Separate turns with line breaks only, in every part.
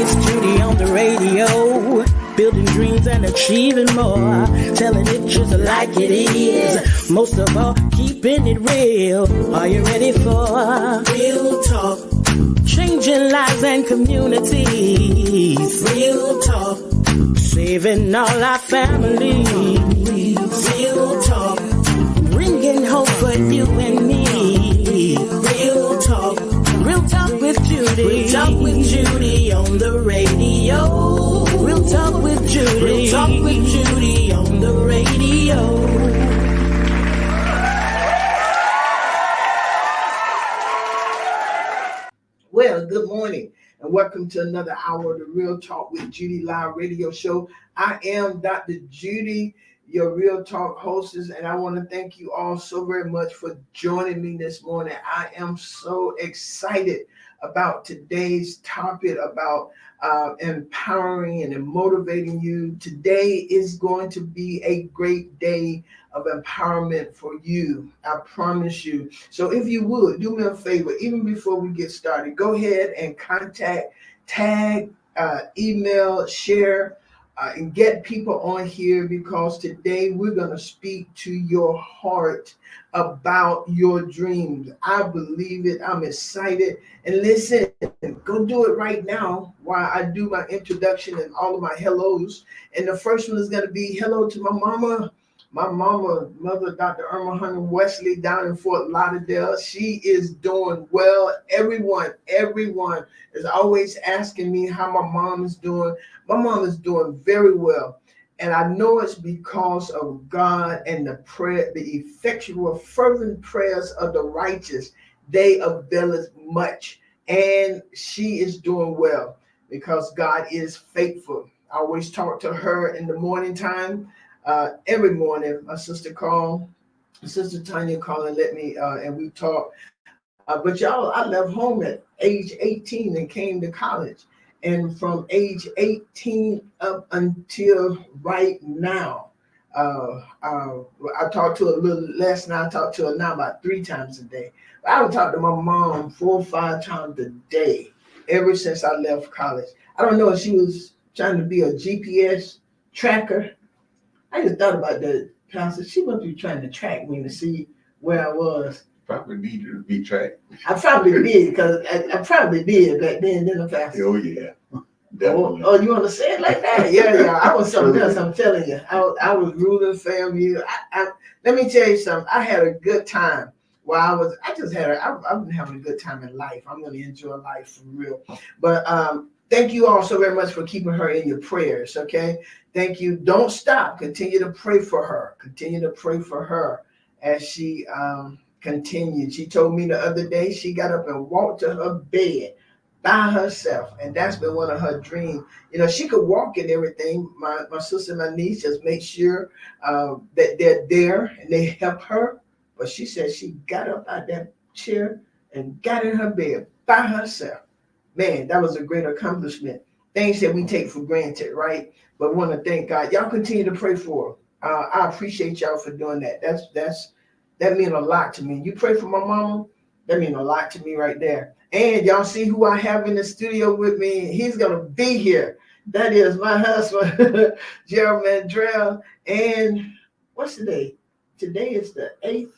It's Judy on the radio, building dreams and achieving more, telling it just like it is. Most of all, keeping it real. Are you ready for real talk? Changing lives and communities. Real talk. Saving all our families. Real talk. Bringing hope for you and me. Real talk. Real talk with Judy. Real talk with Judy on the radio. Real talk with Judy. Real talk with Judy on the radio.
Well, good morning and welcome to another hour of the Real Talk with Judy live radio show. I am Dr. Judy, your Real Talk hostess, and I want to thank you all so very much for joining me this morning. I am so excited about today's topic about empowering and motivating you. Today is going to be a great day of empowerment for you. I promise you. So if you would, do me a favor, even before we get started, go ahead and contact, tag, email, share, and get people on here, because today we're going to speak to your heart about your dreams. I believe it. I'm excited. And listen, go do it right now while I do my introduction and all of my hellos. And the first one is going to be hello to my mama. My mother, Dr. Irma Hunter Wesley, down in Fort Lauderdale. She is doing well. Everyone is always asking me how my mom is doing. My mom is doing very well. And I know it's because of God and the prayer, the effectual, fervent prayers of the righteous. They avail much. And she is doing well because God is faithful. I always talk to her in the morning time. Every morning, my sister Tanya called and let me, and we talk. But y'all, I left home at age 18 and came to college. And from age 18 up until right now, I talked to her a little less now. I talk to her now about 3 times a day. But I would talk to my mom 4 or 5 times a day ever since I left college. I don't know if she was trying to be a GPS tracker. I just thought about that, Pastor. She must be trying to track me to see where I was.
Probably needed to be tracked.
I probably did, because I probably did back then, didn't I, Pastor?
Oh, yeah. Definitely.
Oh, you want to say it like that? Yeah. I was something else, I'm telling you. I was ruling family. Let me tell you something. I had a good time while I've been having a good time in life. I'm going to enjoy life for real. But thank you all so very much for keeping her in your prayers, okay? Thank you. Don't stop. Continue to pray for her. Continue to pray for her as she continued. She told me the other day she got up and walked to her bed by herself, and that's been one of her dreams. You know, she could walk and everything. My sister and my niece just make sure that they're there and they help her. But she said she got up out that chair and got in her bed by herself. Man, that was a great accomplishment. Things that we take for granted, right? But want to thank God. Y'all continue to pray for her. I appreciate y'all for doing that. That means a lot to me. You pray for my mama, that means a lot to me right there. And y'all see who I have in the studio with me. He's gonna be here. That is my husband, Gerald Mandrell. And what's today? Today is the 8th.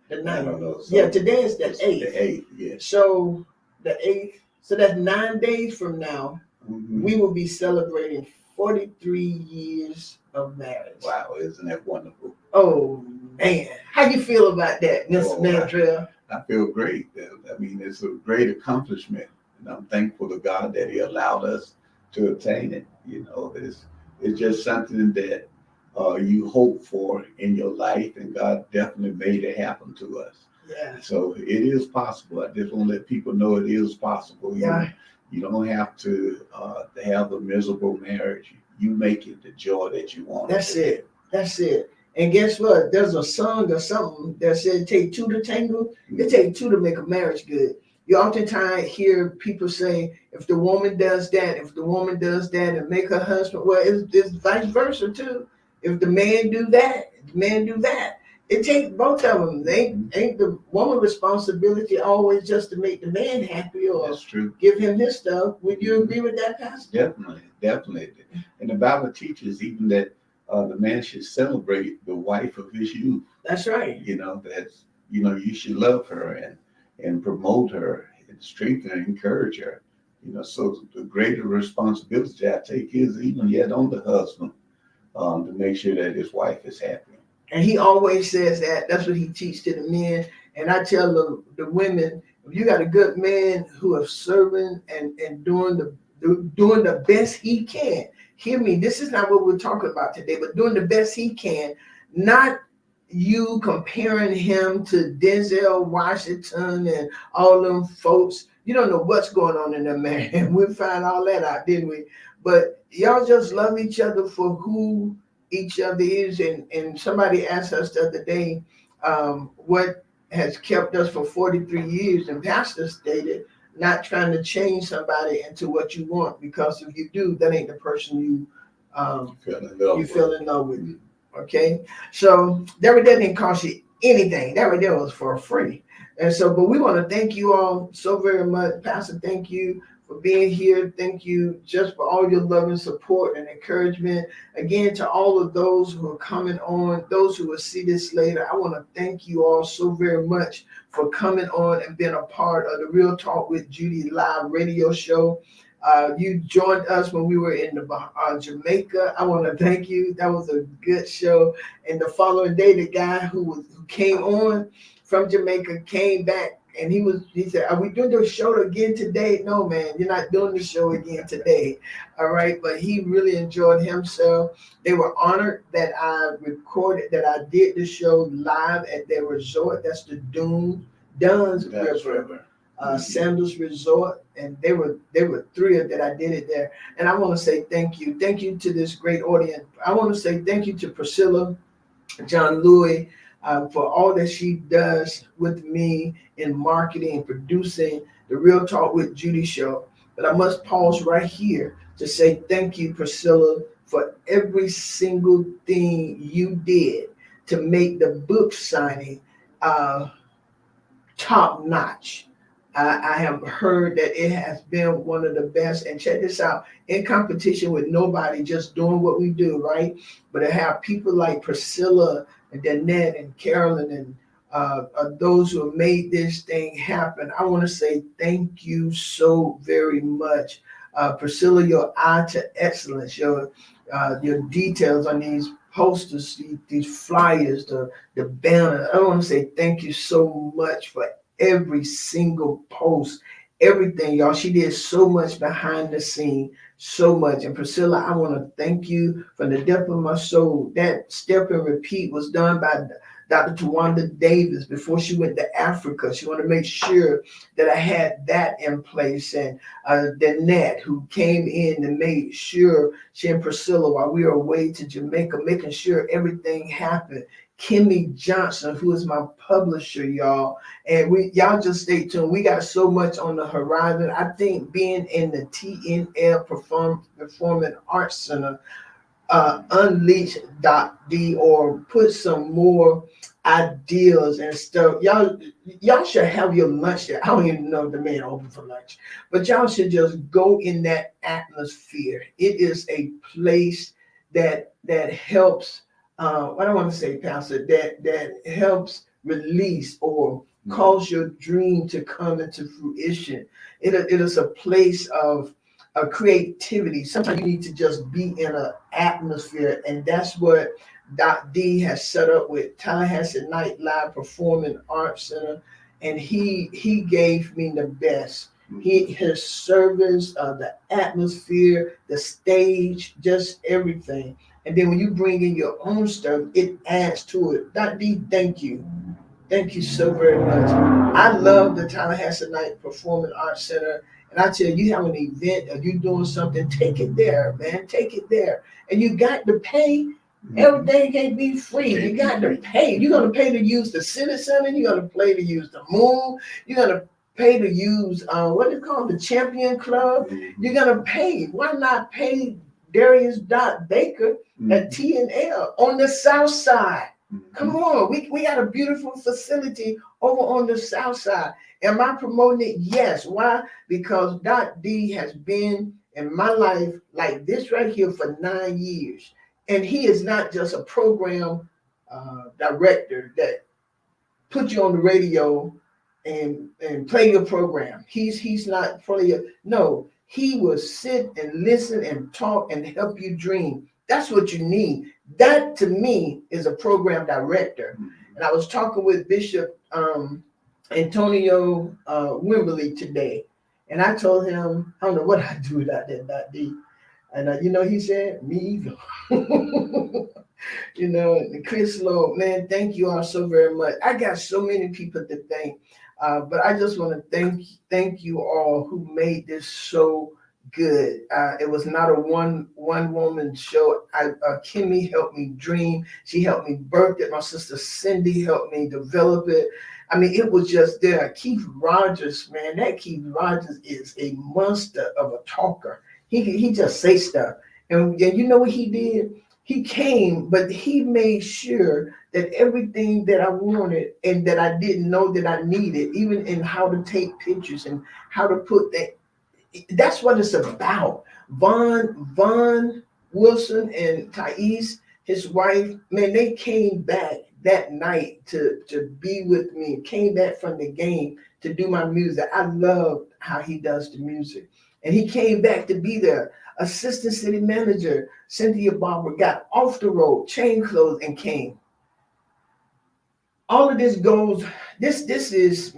The 9th.
I don't know.
Yeah, today is the 8th.
The 8th, yeah.
So the 8th. So that's 9 days from now. Mm-hmm. We will be celebrating 43 years of marriage.
Wow, isn't that wonderful?
Oh, man. How you feel about that, Mr. Mandrell?
I feel great. I mean, it's a great accomplishment. And I'm thankful to God that he allowed us to attain it. You know, it's just something that you hope for in your life, and God definitely made it happen to us.
Yeah.
So it is possible. I just want to let people know it is possible.
Yeah.
You don't have to have a miserable marriage. You make it the joy that you want.
That's it. And guess what? There's a song or something that said it take 2 to tango. It takes 2 to make a marriage good. You oftentimes hear people say, if the woman does that, and make her husband, well, it's vice versa too. If the man do that, It takes both of them. They ain't the woman responsibility always just to make the man happy or
That's true.
give him his stuff. Would you agree with that, Pastor?
Definitely. And the Bible teaches even that the man should celebrate the wife of his youth.
That's right.
That's you should love her and promote her and strengthen and encourage her. So the greater responsibility I take is even yet on the husband to make sure that his wife is happy.
And he always says that. That's what he teaches to the men. And I tell the women, if you got a good man who is serving and doing the best he can, hear me, this is not what we're talking about today, but doing the best he can, not you comparing him to Denzel Washington and all them folks. You don't know what's going on in that man. We found all that out, didn't we? But y'all just love each other for who each other is. And somebody asked us the other day, what has kept us for 43 years, and Pastor stated, not trying to change somebody into what you want, because if you do, that ain't the person you fell in love with. Okay, so that didn't cost you anything. That right there was for free. And so, but we want to thank you all so very much. Pastor, thank you for being here. Thank you just for all your love and support and encouragement. Again, to all of those who are coming on, those who will see this later, I want to thank you all so very much for coming on and being a part of the Real Talk with Judy live radio show. You joined us when we were in the Jamaica. I want to thank you. That was a good show. And the following day, the guy who came on from Jamaica came back, and he said, "Are we doing the show again today?" No, man, you're not doing the show again today. All right. But he really enjoyed himself. They were honored that I did the show live at their resort. That's the Duns River. Sandals Resort, and they were thrilled that I did it there. And I want to say thank you to this great audience. I want to say thank you to Priscilla John Louis for all that she does with me in marketing and producing the Real Talk with Judy show. But I must pause right here to say thank you, Priscilla, for every single thing you did to make the book signing top notch. I have heard that it has been one of the best. And check this out, in competition with nobody, just doing what we do, right? But to have people like Priscilla and Danette and Carolyn and those who have made this thing happen, I want to say thank you so very much. Priscilla, your eye to excellence, your details on these posters, these flyers, the banner. I want to say thank you so much for every single post, everything, y'all. She did so much behind the scene, so much. And Priscilla, I want to thank you from the depth of my soul. That step and repeat was done by Dr. Tawanda Davis before she went to Africa. She wanted to make sure that I had that in place. And Danette, who came in and made sure, she and Priscilla, while we were away to Jamaica, making sure everything happened. Kimmy Johnson, who is my publisher, y'all. And y'all just stay tuned. We got so much on the horizon. I think being in the TNL Performing Arts Center unleash.d or put some more ideas and stuff. Y'all should have your lunch there. I don't even know if the man open for lunch, but y'all should just go in that atmosphere. It is a place that helps. What I want to say, Pastor, that helps release or cause your dream to come into fruition. It is a place of creativity. Sometimes you need to just be in an atmosphere, and that's what Doc D has set up with Tallahassee Night Live Performing Arts Center, and he gave me the best. His service, the atmosphere, the stage, just everything. And then when you bring in your own stuff, it adds to it. Doc D, thank you. Thank you so very much. I love the Tallahassee Night Performing Arts Center. And I tell you, have an event or you doing something, take it there, man. Take it there. And you got to pay. Everything can't be free. You got to pay. You're going to pay to use the City Center. You're going to pay to use the Moon. You're going to pay to use, what is it called, the Champion Club. You're going to pay. Why not pay Darius Baker at TNL on the South Side? Come on, we got a beautiful facility over on the south side. Am I promoting it? Yes. Why? Because Dot D has been in my life like this right here for 9 years. And he is not just a program director that put you on the radio and play your program. He's not player. No, he will sit and listen and talk and help you dream. That's what you need. That to me is a program director. And I was talking with Bishop Antonio Wimberly today, and I told him I don't know what I do without that D. And he said, me either. And Chris Lowe, man, thank you all so very much. I got so many people to thank, but I just want to thank you all who made this so good. It was not a one woman show. Kimmy helped me dream. She helped me birth it. My sister Cindy helped me develop it. I mean, it was just there. Keith Rogers, man, that Keith Rogers is a monster of a talker. He just say stuff. And you know what he did? He came, but he made sure that everything that I wanted and that I didn't know that I needed, even in how to take pictures and how to put that, that's what it's about. Vaughn Wilson and Thais, his wife, man, they came back that night to be with me, came back from the game to do my music. I love how he does the music. And he came back to be there. Assistant city manager Cynthia Barber got off the road, changed clothes, and came. All of this goes. This is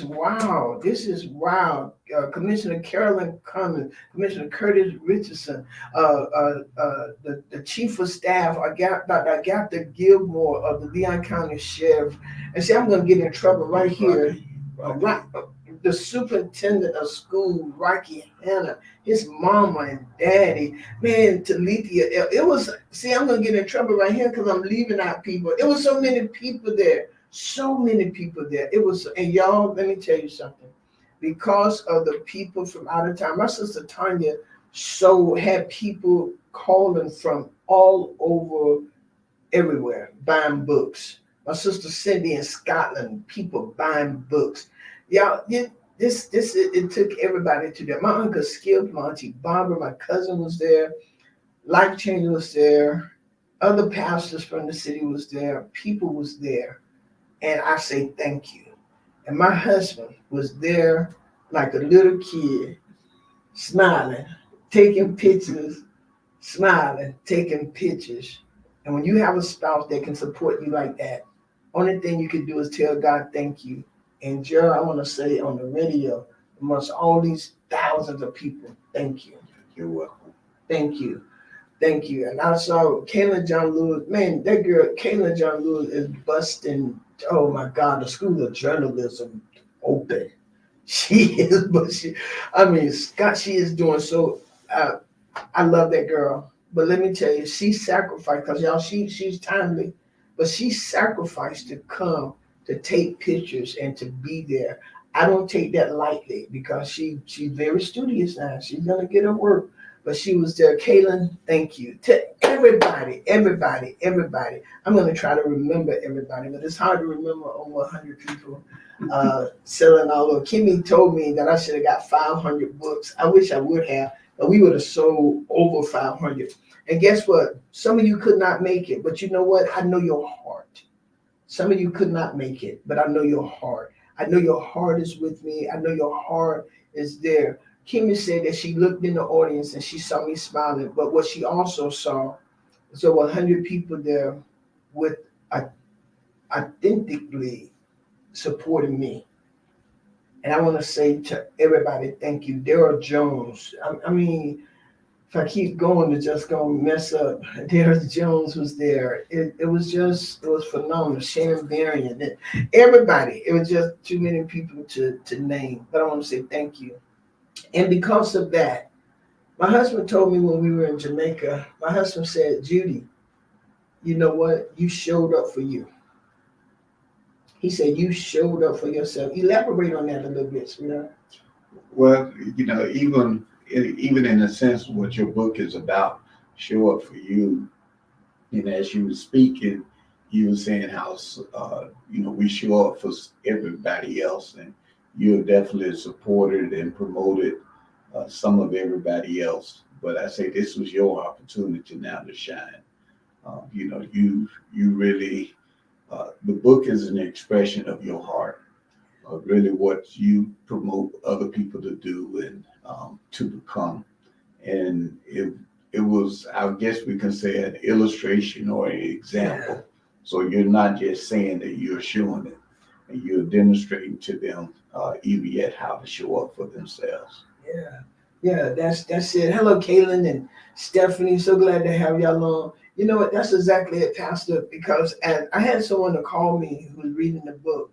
wow. This is wow. Commissioner Carolyn Cummins, Commissioner Curtis Richardson, the chief of staff. I got Dr. Gilmore of the Leon County Sheriff, and see, I'm going to get in trouble right here. The superintendent of school, Rocky Hanna, his mama and daddy, man, Talithia. It was, see, I'm going to get in trouble right here because I'm leaving out people. It was so many people there. So many people there. It was, and y'all, let me tell you something. Because of the people from out of town, my sister Tanya had people calling from all over, everywhere, buying books. My sister Cindy in Scotland, people buying books. Y'all, it took everybody to there. My uncle Skip, my auntie Barbara, my cousin was there, Life Changer was there, other pastors from the city was there, people was there, and I say thank you. And my husband was there like a little kid, smiling, taking pictures, smiling, taking pictures. And when you have a spouse that can support you like that, only thing you can do is tell God thank you. And Gerald, I want to say on the radio, amongst all these thousands of people, thank you.
You're welcome.
Thank you. Thank you. And I saw Kayla John Lewis. Man, that girl, Kayla John Lewis, is busting, oh my God, the School of Journalism open. She is, but Scott, she is doing so. I love that girl. But let me tell you, she sacrificed, because y'all, she's timely, but she sacrificed to come to take pictures and to be there. I don't take that lightly because she's very studious now. She's gonna get her work, but she was there. Kaylin, thank you to everybody. I'm gonna try to remember everybody, but it's hard to remember over 100 people selling all over. Kimmy told me that I should have got 500 books. I wish I would have, but we would have sold over 500. And guess what? Some of you could not make it, but you know what? I know your heart. Some of you could not make it, but I know your heart. I know your heart is with me. I know your heart is there. Kimmy said that she looked in the audience and she saw me smiling, but what she also saw was over 100 people there with authentically supporting me. And I want to say to everybody, thank you. Daryl Jones. I mean, if I keep going, it's just going to mess up. Daryl Jones was there. It was phenomenal. Shannon Varian. Everybody. It was just too many people to name. But I want to say thank you. And because of that, my husband told me when we were in Jamaica, my husband said, Judy, you know what? You showed up for you. He said, you showed up for yourself. Elaborate on that a little bit, sweetheart.
Well, even in a sense, what your book is about, show up for you. And as you were speaking, you were saying how, we show up for everybody else, and you have definitely supported and promoted some of everybody else. But I say this was your opportunity now to shine. You really, the book is an expression of your heart, really what you promote other people to do and to become. And it was, I guess we can say, an illustration or an example.
Yeah.
So you're not just saying that, you're showing it, and you're demonstrating to them even yet how to show up for themselves.
Yeah, that's it. Hello, Kaylin and Stephanie. So glad to have y'all on. You know what? That's exactly it, Pastor. Because I had someone to call me who was reading the book,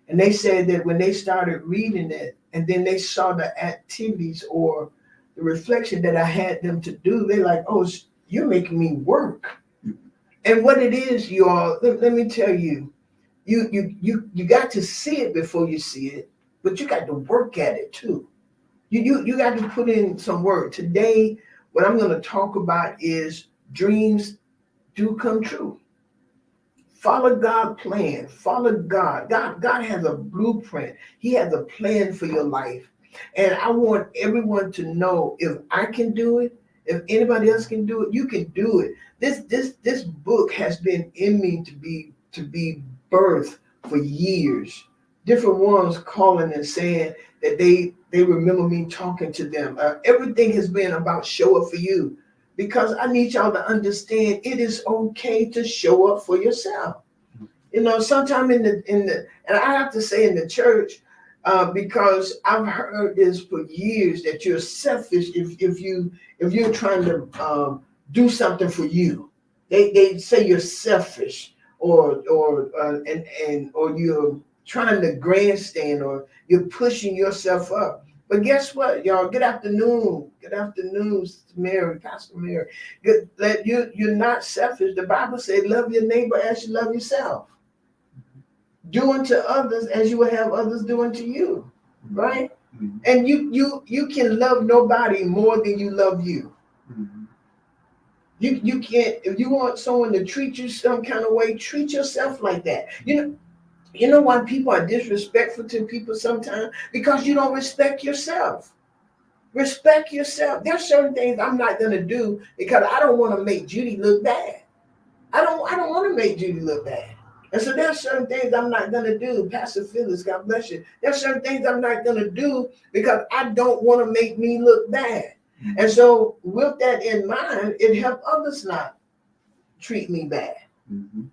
and they said that when they started reading it, and then they saw the activities or the reflection that I had them to do, they're like, "Oh, you're making me work." And what it is, you all, let me tell you, you got to see it before you see it, but you got to work at it too. You got to put in some work. Today, what I'm going to talk about is dreams do come true. Follow God's plan. Follow God. God has a blueprint. He has a plan for your life. And I want everyone to know, if I can do it, if anybody else can do it, you can do it. This book has been in me to be birthed for years. Different ones calling and saying that they remember me talking to them. Everything has been about show up for you, because I need y'all to understand it is okay to show up for yourself. Sometime in the and I have to say in the church, because I've heard this for years, that you're selfish if you're trying to do something for you. They say you're selfish, or you're trying to grandstand, or you're pushing yourself up. But guess what, y'all? Good afternoon, Mary, Pastor Mary. You're not selfish. The Bible says, love your neighbor as you love yourself. Do unto others as you will have others do unto you, right?
Mm-hmm.
And you can love nobody more than you love you.
Mm-hmm.
You can't. If you want someone to treat you some kind of way, treat yourself like that. You know why people are disrespectful to people sometimes? Because you don't respect yourself. Respect yourself. There's certain things I'm not gonna do because I don't want to make Judy look bad. I don't want to make Judy look bad. And so there's certain things I'm not gonna do. Pastor Phyllis, God bless you. There's certain things I'm not gonna do because I don't want to make me look bad. Mm-hmm. And so with that in mind, it helps others not treat me bad.
Mm-hmm.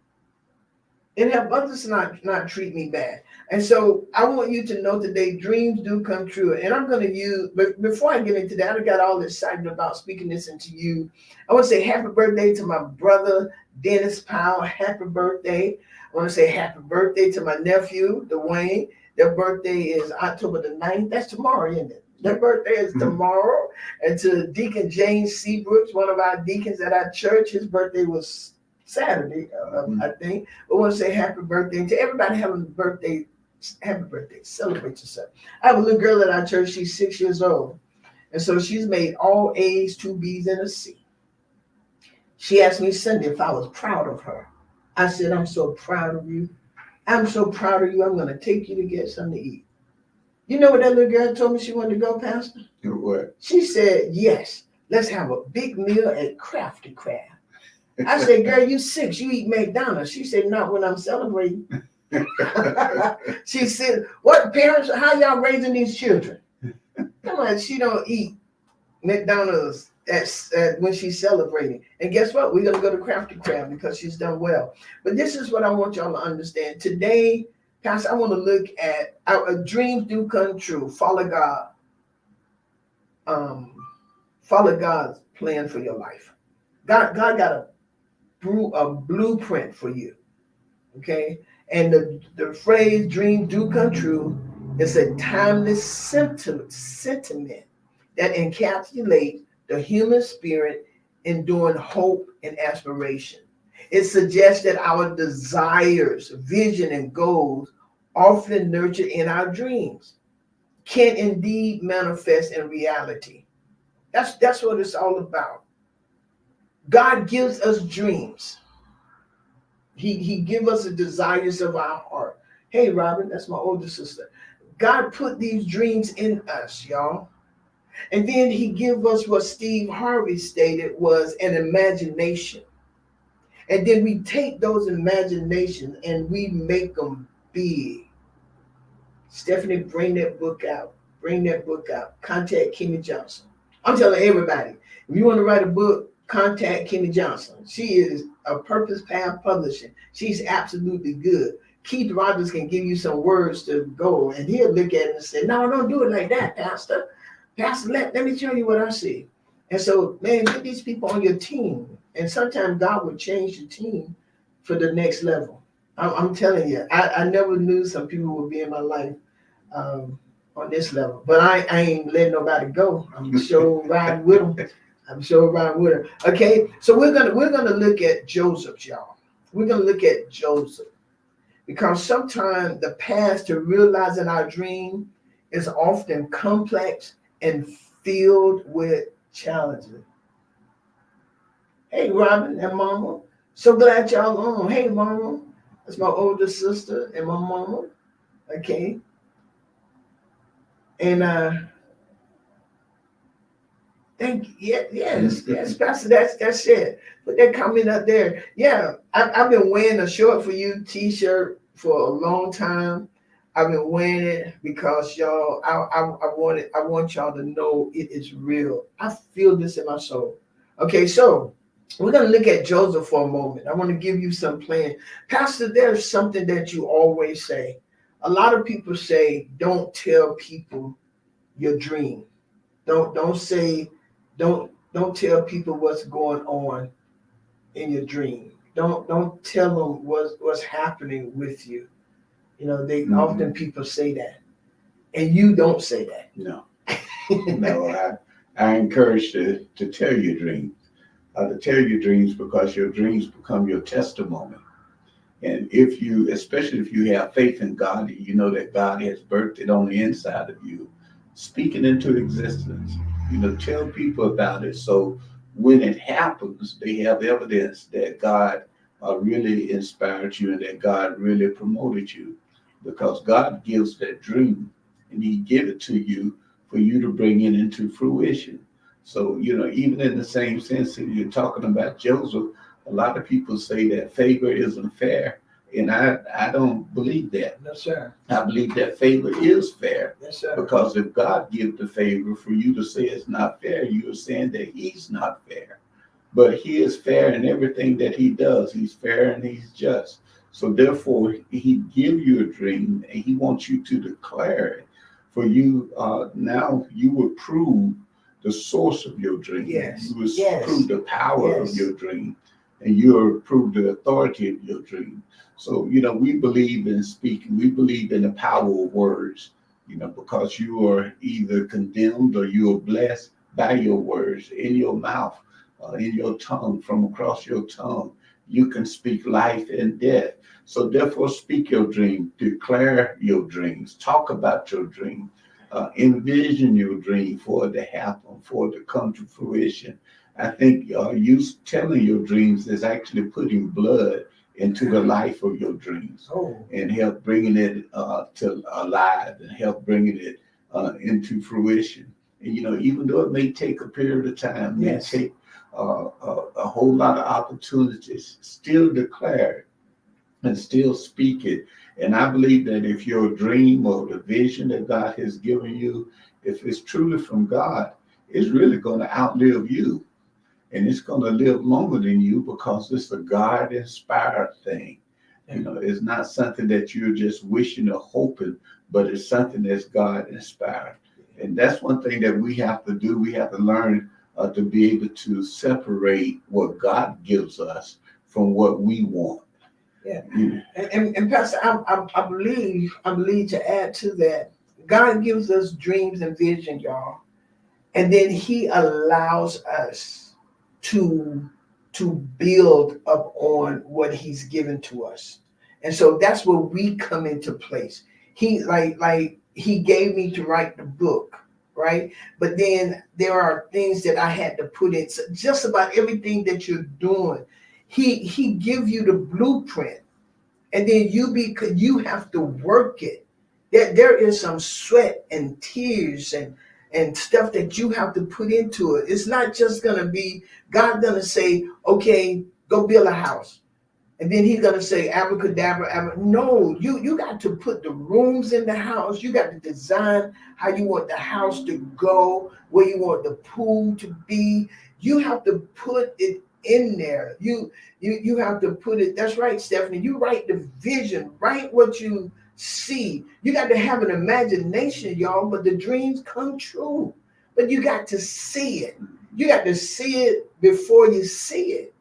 It helps others not treat me bad. And so I want you to know today, dreams do come true. And I'm going to use, but before I get into that, I got all excited about speaking this into you. I want to say happy birthday to my brother, Dennis Powell. Happy birthday. I want to say happy birthday to my nephew, Dwayne. Their birthday is October the 9th. That's tomorrow, isn't it? Their birthday is tomorrow. And to Deacon James Seabrooks, one of our deacons at our church, his birthday was Saturday, I think. I want to say happy birthday to everybody having a birthday. Happy birthday. Celebrate yourself. I have a little girl at our church. She's 6 years old. And so she's made all A's, 2 B's, and a C. She asked me Sunday if I was proud of her. I said, I'm so proud of you. I'm so proud of you. I'm going to take you to get something to eat. You know what that little girl told me she wanted to go, Pastor?
What?
She said, yes, let's have a big meal at Crafty Crab. I said, girl, you 6, you eat McDonald's. She said, not when I'm celebrating. She said, what parents, how y'all raising these children? Come on, she don't eat McDonald's when she's celebrating. And guess what? We're going to go to Crafty Crab because she's done well. But this is what I want y'all to understand. Today, Pastor, I want to look at our dreams do come true. Follow God. Follow God's plan for your life. God got a blueprint for you. Okay? And the phrase dreams do come true is a timeless sentiment that encapsulates the human spirit enduring hope and aspiration. It suggests that our desires, vision, and goals, often nurtured in our dreams, can indeed manifest in reality. That's what it's all about. God gives us dreams. He give us the desires of our heart. Hey, Robin, that's my older sister. God put these dreams in us, y'all. And then he give us what Steve Harvey stated was an imagination. And then we take those imaginations and we make them big. Stephanie, bring that book out. Bring that book out. Contact Kenny Johnson. I'm telling everybody, if you want to write a book, contact Kenny Johnson. She is a Purpose Path Publishing. She's absolutely good. Keith Rogers can give you some words to go, and he'll look at it and say, no, don't do it like that, Pastor. Pastor, let me tell you what I see. And so, man, get these people on your team. And sometimes God will change the team for the next level. I'm telling you, I never knew some people would be in my life on this level. But I ain't letting nobody go. I'm sure riding with them. I'm sure riding with them. Okay, so we're gonna look at Joseph, y'all. We're gonna look at Joseph. Because sometimes the path to realizing our dream is often complex and filled with challenges. Hey, Robin and Mama. So glad y'all on. Hey, Mama. That's my older sister and my mama. Okay. And thank you. Yes, Pastor. That's it. Put that comment up there. Yeah, I've been wearing a Short For You T-shirt for a long time. I've been wearing it because y'all, I want y'all to know it is real. I feel this in my soul. Okay, so we're gonna look at Joseph for a moment. I want to give you some plan. Pastor, there's something that you always say. A lot of people say, don't tell people your dream. Don't tell people what's going on in your dream. Don't tell them what's happening with you. You know, they often people say that, and you don't say that.
No, no. I encourage to tell your dreams. To tell your dreams because your dreams become your testimony. And especially if you have faith in God, you know that God has birthed it on the inside of you, speak it into existence. Tell people about it. So when it happens, they have evidence that God really inspired you and that God really promoted you, because God gives that dream and he give it to you for you to bring it into fruition. So, even in the same sense that you're talking about Joseph, a lot of people say that favor isn't fair. And I don't believe that.
No, sir.
I believe that favor is fair.
Yes, sir.
Because if God gives the favor, for you to say it's not fair, you are saying that he's not fair. But he is fair in everything that he does. He's fair and he's just. So therefore, he give you a dream and he wants you to declare it. For you, now you will prove the source of your dream.
Yes.
You will prove the power of your dream. And you will prove the authority of your dream. So, we believe in speaking. We believe in the power of words, because you are either condemned or you are blessed by your words in your mouth, in your tongue, from across your tongue. You can speak life and death. So therefore, speak your dream, declare your dreams, talk about your dream, envision your dream for it to happen, for it to come to fruition. I think you telling your dreams is actually putting blood into the life of your dreams and help bringing it to alive and help bringing it into fruition. And, even though it may take a period of time, may take a whole lot of opportunities, still declare it and still speak it. And I believe that if your dream or the vision that God has given you, if it's truly from God, it's really going to outlive you. And it's going to live longer than you because it's a God-inspired thing. It's not something that you're just wishing or hoping, but it's something that's God-inspired. And that's one thing that we have to do. We have to learn to be able to separate what God gives us from what we want.
Yeah. And Pastor, I believe to add to that, God gives us dreams and vision, y'all. And then he allows us to build up on what he's given to us. And so that's where we come into place. He like he gave me to write the book, right? But then there are things that I had to put in. So just about everything that you're doing, He give you the blueprint, and then you have to work it. There is some sweat and tears and stuff that you have to put into it. It's not just gonna be God gonna say, okay, go build a house. And then he's gonna say abracadabra. No, you got to put the rooms in the house. You got to design how you want the house to go, where you want the pool to be. You have to put it in there. You have to put it. That's right, Stephanie. You write the vision, write what you see. You got to have an imagination, y'all, but the dreams come true. But you got to see it. You got to see it before you see it.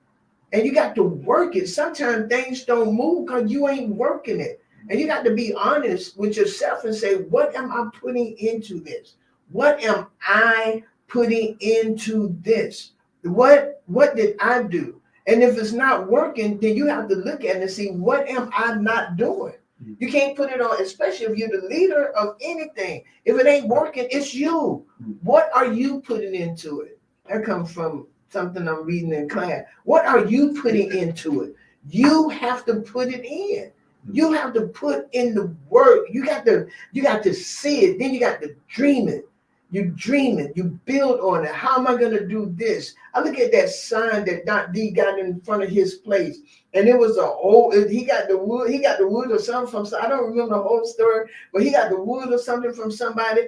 And you got to work it. Sometimes things don't move because you ain't working it. And you got to be honest with yourself and say, what am I putting into this? What am I putting into this? What did I do? And if it's not working, then you have to look at it and see, what am I not doing? You can't put it on, especially if you're the leader of anything. If it ain't working, it's you. What are you putting into it? That comes from something I'm reading in class. What are you putting into it? You have to put it in. You have to put in the work. You got to see it. Then you got to dream it. You dream it. You build on it. How am I going to do this? I look at that sign that Dr. D got in front of his place, and it was he got the wood or something from, I don't remember the whole story, but he got the wood or something from somebody.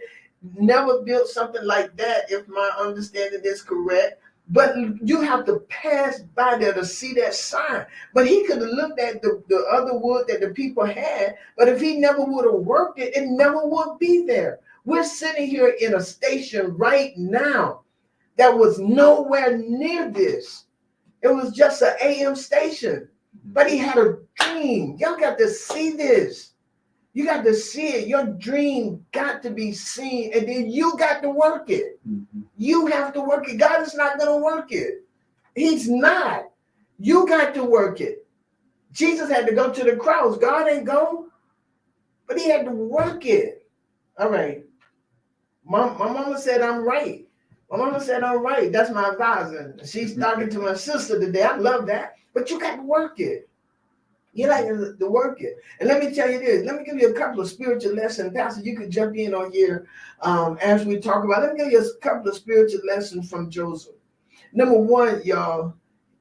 Never built something like that, if my understanding is correct. But you have to pass by there to see that sign. But he could have looked at the other wood that the people had, but if he never would have worked it, it never would be there. We're sitting here in a station right now that was nowhere near this. It was just an AM station, but he had a dream. Y'all got to see this. You got to see it. Your dream got to be seen, and then you got to work it. Mm-hmm. You have to work it. God is not going to work it. He's not. You got to work it. Jesus had to go to the cross. God ain't go, but he had to work it. All right. My mama said I'm right. My mama said I'm right. That's my advisor. She's talking to my sister today. I love that. But you got to work it. You like to work it. And let me tell you this. Let me give you a couple of spiritual lessons. Pastor, you could jump in on here as we talk about. Let me give you a couple of spiritual lessons from Joseph. Number one, y'all,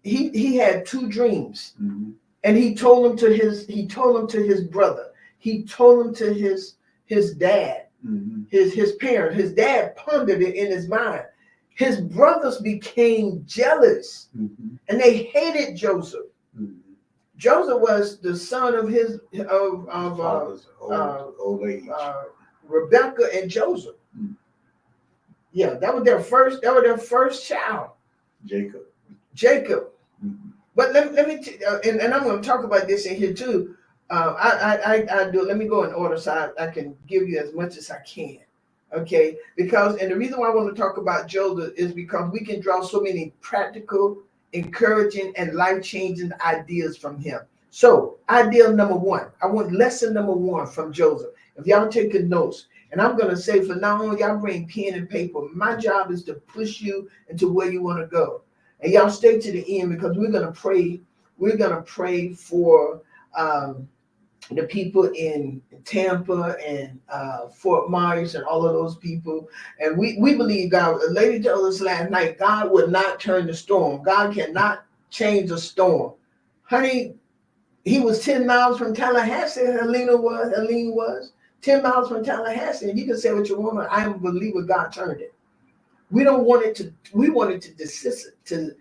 he had two dreams. Mm-hmm. And he told them to his brother. He told them to his dad, mm-hmm. his parent. His dad pondered it in his mind. His brothers became jealous, mm-hmm. and they hated Joseph. Mm-hmm. Joseph was the son of his old age. Rebecca and Joseph. Mm-hmm. Yeah, that was their first child. Jacob. Mm-hmm. But let me and I'm going to talk about this in here too. I do. Let me go in order so I can give you as much as I can. Okay, and the reason why I want to talk about Joseph is because we can draw so many practical, encouraging, and life-changing ideas from him. So, idea number one, I want lesson number one from Joseph. If y'all taking notes, and I'm going to say for now on, y'all bring pen and paper. My job is to push you into where you want to go. And y'all stay to the end because we're going to pray. We're going to pray for the people in Tampa and Fort Myers and all of those people. And we believe God. A lady told us last night, God would not turn the storm. God cannot change a storm. Honey, he was 10 miles from Tallahassee. Helene was 10 miles from Tallahassee. And you can say what you want. I am a believer God turned it. We don't want it to, we want it to dissipate.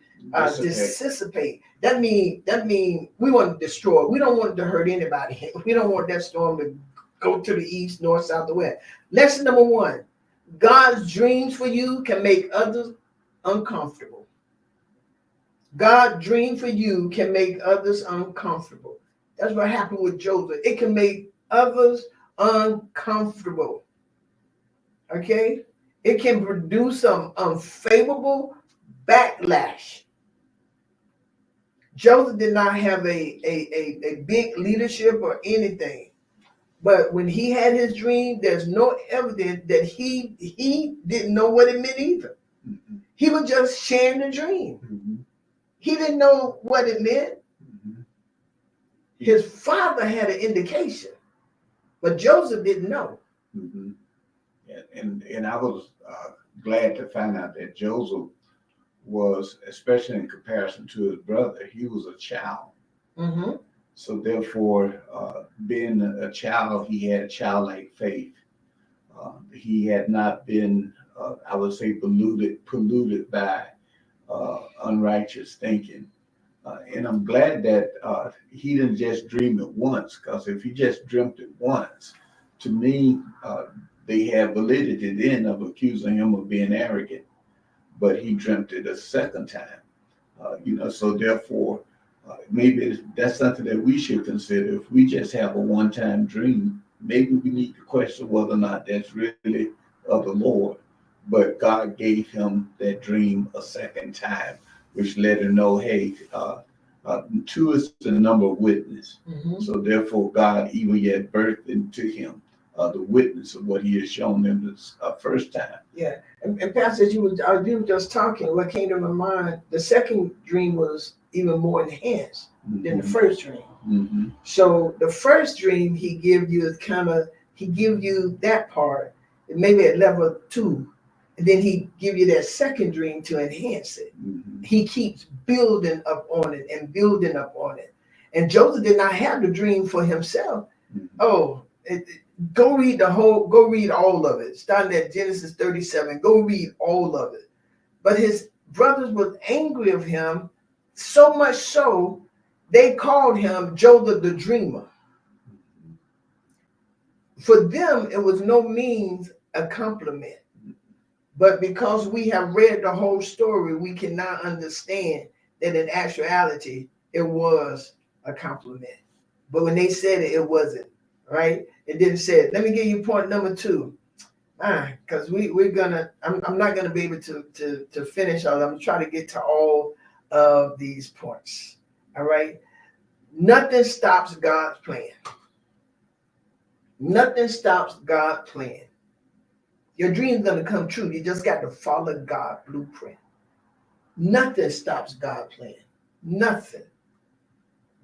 That mean we want to destroy. We don't want it to hurt anybody. We don't want that storm to go to the east, north, south, or west. Lesson number one, God's dreams for you can make others uncomfortable. God's dream for you can make others uncomfortable. That's what happened with Joseph. It can make others uncomfortable. Okay? It can produce some unfavorable backlash. Joseph did not have a big leadership or anything. But when he had his dream, there's no evidence that he didn't know what it meant either. Mm-hmm. He was just sharing the dream. Mm-hmm. He didn't know what it meant.
Mm-hmm.
His father had an indication, but Joseph didn't know.
Mm-hmm. And I was glad to find out that Joseph was, especially in comparison to his brother, he was a child.
Mm-hmm.
So therefore, being a child, he had childlike faith. He had not been, I would say, polluted by unrighteous thinking. And I'm glad that he didn't just dream it once, because if he just dreamt it once, to me, they have validity then of accusing him of being arrogant. But he dreamt it a second time. So therefore, maybe that's something that we should consider. If we just have a one-time dream, maybe we need to question whether or not that's really of the Lord. But God gave him that dream a second time, which let him know, hey, two is the number of witness.
Mm-hmm.
So therefore, God even yet birthed into him the witness of what he has shown them this first time.
Yeah, and Pastor, you were just talking. What came to my mind, the second dream was even more enhanced than the first dream.
Mm-hmm.
So the first dream he give you is he give you that part, maybe at level 2, and then he give you that second dream to enhance it.
Mm-hmm.
He keeps building up on it and building up on it. And Joseph did not have the dream for himself. Mm-hmm. Go read all of it. Starting at Genesis 37, go read all of it. But his brothers were angry of him, so much so they called him Joseph the Dreamer. For them, it was no means a compliment. But because we have read the whole story, we can now understand that in actuality, it was a compliment. But when they said it, it wasn't, right? It didn't say it. Let me give you point number 2. Because I'm not gonna be able to finish all. I'm trying to get to all of these points. All right. Nothing stops God's plan. Nothing stops God's plan. Your dream's gonna come true. You just got to follow God's blueprint. Nothing stops God's plan. Nothing.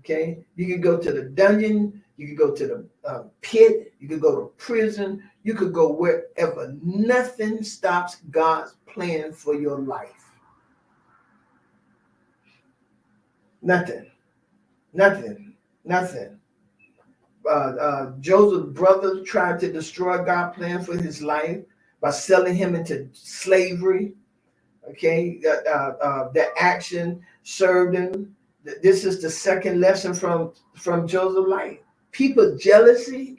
Okay. You can go to the dungeon. You could go to the pit. You could go to prison. You could go wherever. Nothing stops God's plan for your life. Nothing. Joseph's brothers tried to destroy God's plan for his life by selling him into slavery. Okay, that action served him. This is the second lesson from Joseph's life. People's jealousy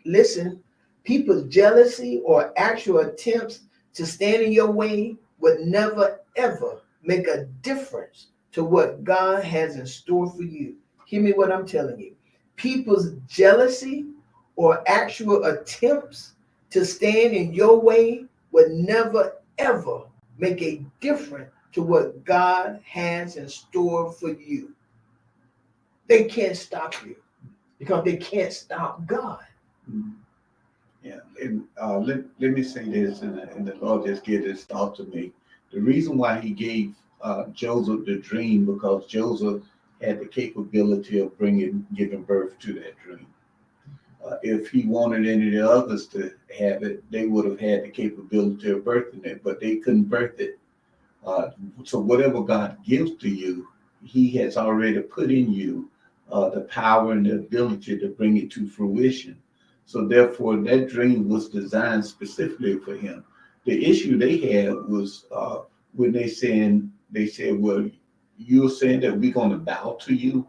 or actual attempts to stand in your way would never, ever make a difference to what God has in store for you. Hear me what I'm telling you. People's jealousy or actual attempts to stand in your way would never, ever make a difference to what God has in store for you. They can't stop you because they can't stop God.
Yeah, and let me say this, and the Lord just gave this thought to me. The reason why he gave Joseph the dream, because Joseph had the capability of giving birth to that dream. If he wanted any of the others to have it, they would have had the capability of birthing it, but they couldn't birth it. So whatever God gives to you, he has already put in you the power and the ability to bring it to fruition. So therefore, that dream was designed specifically for him. The issue they had was when they said, well, you're saying that we're going to bow to you.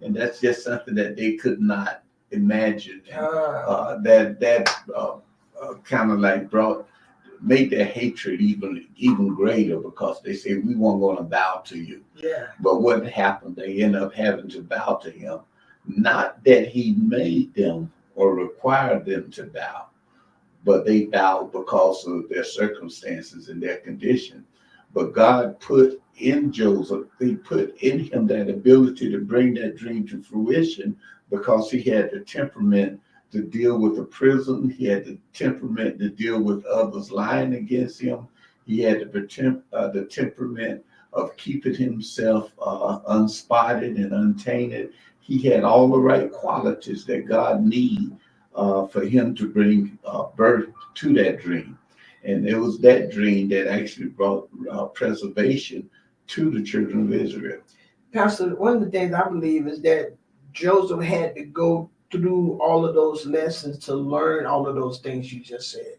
And that's just something that they could not imagine. That kind of like made their hatred even greater, because they say we weren't going to bow to you.
Yeah.
But what happened? They end up having to bow to him. Not that he made them or required them to bow, but they bowed because of their circumstances and their condition. But God put in Joseph, he put in him that ability to bring that dream to fruition, because he had the temperament to deal with the prison. He had the temperament to deal with others lying against him. He had the temperament of keeping himself unspotted and untainted. He had all the right qualities that God needs for him to bring birth to that dream. And it was that dream that actually brought preservation to the children of Israel.
Pastor, one of the things I believe is that Joseph had to go through all of those lessons to learn all of those things you just said,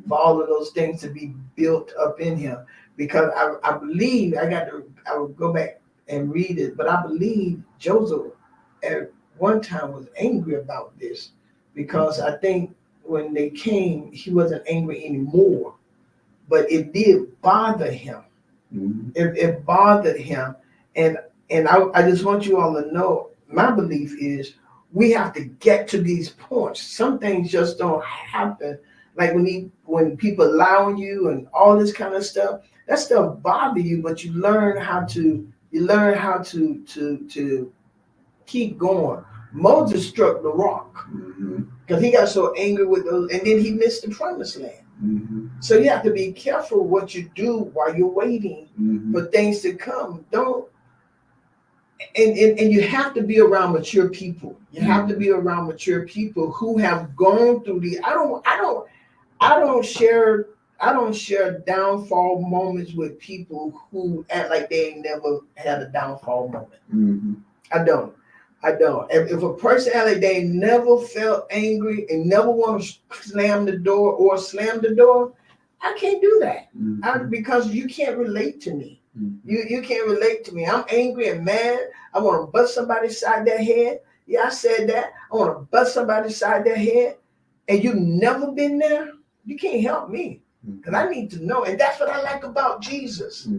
for all of those things to be built up in him. Because I believe, I will go back and read it, but I believe Joseph at one time was angry about this, because I think when they came, he wasn't angry anymore, but it did bother him. It bothered him. And I just want you all to know, my belief is we have to get to these points. Some things just don't happen. Like when people lie on you and all this kind of stuff, that stuff bother you, but you learn how to keep going. Moses struck the rock because he got so angry with those, and then he missed the promised land. So you have to be careful what you do while you're waiting for things to come. And you have to be around mature people. You have to be around mature people who have gone through the. I don't share downfall moments with people who act like they ain't never had a downfall moment. I don't. If a person act like they ain't never felt angry and never want to slam the door, I can't do that. Because you can't relate to me. You can't relate to me. I'm angry and mad. I want to bust somebody's side their head. Yeah, I said that. I want to bust somebody's side their head. And you've never been there. You can't help me. Because I need to know. And that's what I like about Jesus.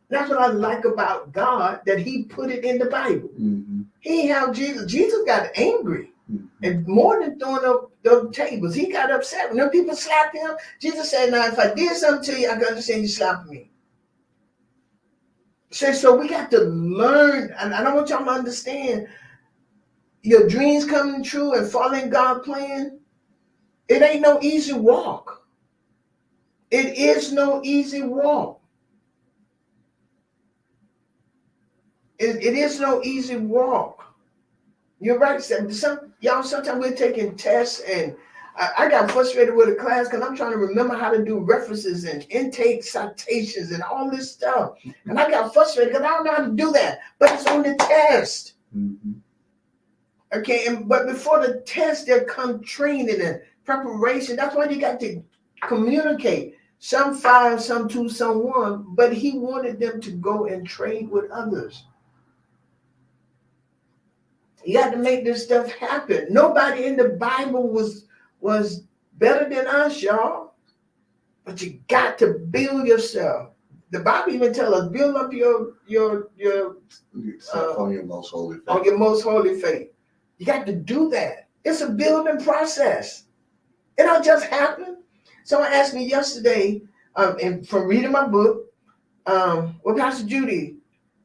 That's what I like about God, that he put it in the Bible. He have Jesus. Jesus got angry. And more than throwing up the tables, he got upset. When people slapped him, Jesus said, now, if I did something to you, I can understand you slapping me. So we got to learn, and I want y'all to understand, your dreams coming true and following God's plan, it ain't no easy walk. It is no easy walk. It is no easy walk. You're right. Sometimes we're taking tests, and I got frustrated with a class because I'm trying to remember how to do references and intake citations and all this stuff. And I got frustrated because I don't know how to do that. But it's on the test. Okay, but before the test, there come training and preparation. That's why you got to communicate. Some 5, some 2, some 1. But he wanted them to go and train with others. You got to make this stuff happen. Nobody in the Bible was better than us, y'all. But you got to build yourself. The Bible even tells us, build up your
on your most holy faith.
On your most holy faith. You got to do that. It's a building process. It don't just happen. Someone asked me yesterday, and from reading my book, well, Pastor Judy,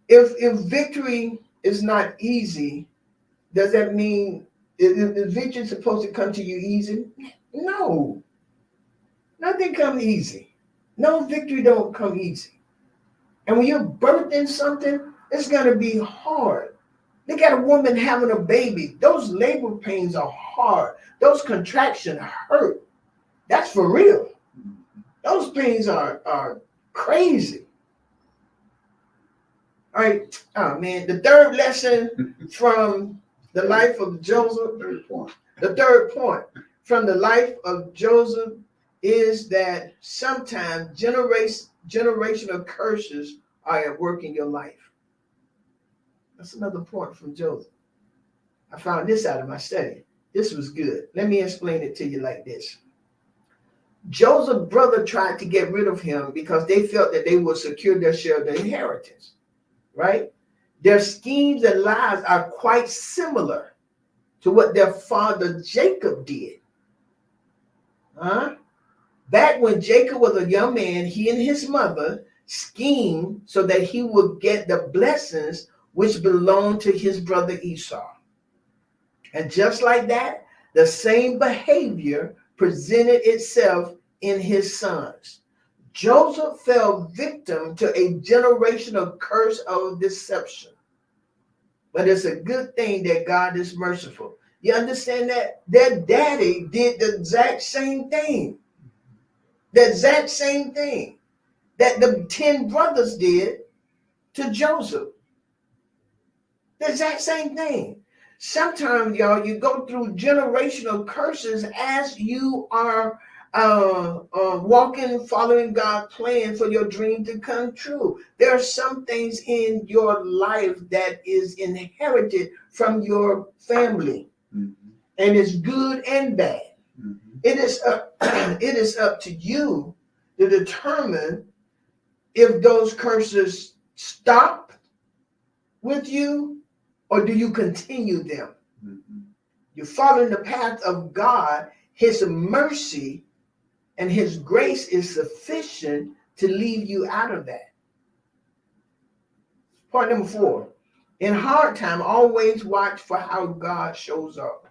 if victory is not easy, does that mean is victory supposed to come to you easy? No. Nothing comes easy. No victory don't come easy. And when you're birthing something, it's going to be hard. Look at a woman having a baby. Those labor pains are hard. Those contractions hurt. That's for real. Those pains are crazy. All right. Oh, man. The third lesson from the life of Joseph, the third point from the life of Joseph is that sometimes generational curses are at work in your life. That's another point from Joseph. I found this out of my study. This was good. Let me explain it to you like this. Joseph's brother tried to get rid of him because they felt that they would secure their share of the inheritance, right? Their schemes and lies are quite similar to what their father Jacob did. Back when Jacob was a young man, he and his mother schemed so that he would get the blessings which belonged to his brother Esau. And just like that, the same behavior presented itself in his sons. Joseph fell victim to a generational curse of deception. But it's a good thing that God is merciful. You understand that? Their daddy did the exact same thing. The exact same thing that the 10 brothers did to Joseph. The exact same thing. Sometimes, y'all, you go through generational curses as you are walking, following God's plan for your dream to come true. There are some things in your life that is inherited from your family, and it's good and bad. It is it is up to you to determine if those curses stop with you, or do you continue them? You're following the path of God. His mercy and his grace is sufficient to leave you out of that. Point number 4. In hard time, always watch for how God shows up.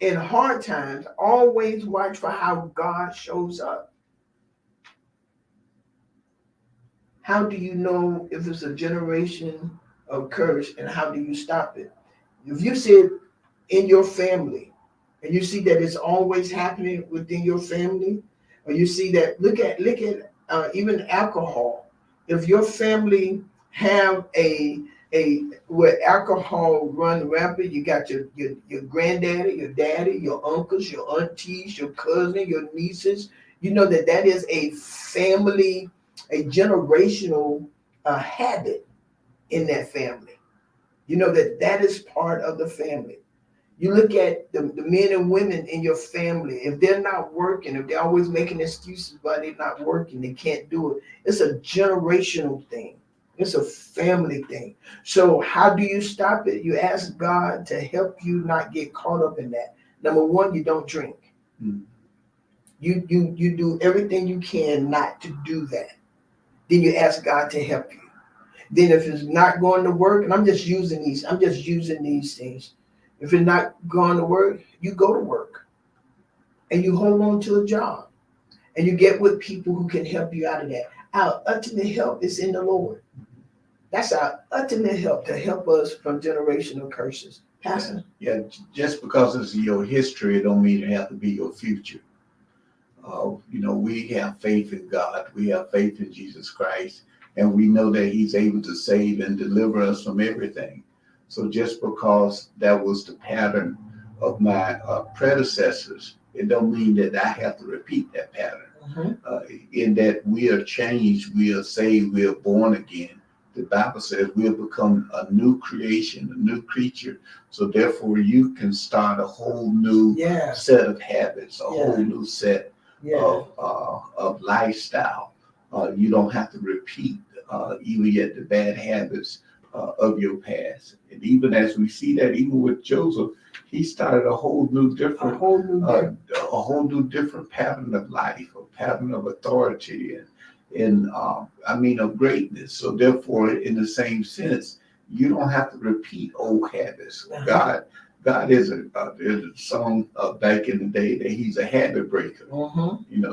In hard times, always watch for how God shows up. How do you know if it's a generation of curse, and how do you stop it? If you see it in your family and you see that it's always happening within your family, or you see that, look at even alcohol. If your family have a where alcohol run rampant, you got your granddaddy, your daddy, your uncles, your aunties, your cousin, your nieces, you know that is a family, a generational habit in that family. You know that is part of the family. You look at the men and women in your family. If they're not working, if they're always making excuses why they're not working, they can't do it. It's a generational thing. It's a family thing. So how do you stop it? You ask God to help you not get caught up in that. Number 1, you don't drink. You do everything you can not to do that. Then you ask God to help you. Then if it's not going to work, and I'm just using these things. If it's not going to work, you go to work and you hold on to a job and you get with people who can help you out of that. Our ultimate help is in the Lord. That's our ultimate help, to help us from generational curses. Pastor?
Yeah, just because it's your history, it don't mean it has to be your future. We have faith in God. We have faith in Jesus Christ. And we know that he's able to save and deliver us from everything. So just because that was the pattern of my predecessors, it don't mean that I have to repeat that pattern. In that we are changed, we are saved, we are born again. The Bible says we'll become a new creation, a new creature. So therefore you can start a whole new set of habits, a whole new set of lifestyle. You don't have to repeat even yet the bad habits of your past. And even as we see that, even with Joseph, he started a whole new different pattern of life, a pattern of authority and of greatness. So therefore, in the same sense, you don't have to repeat old habits. God is there's a song back in the day that he's a habit breaker.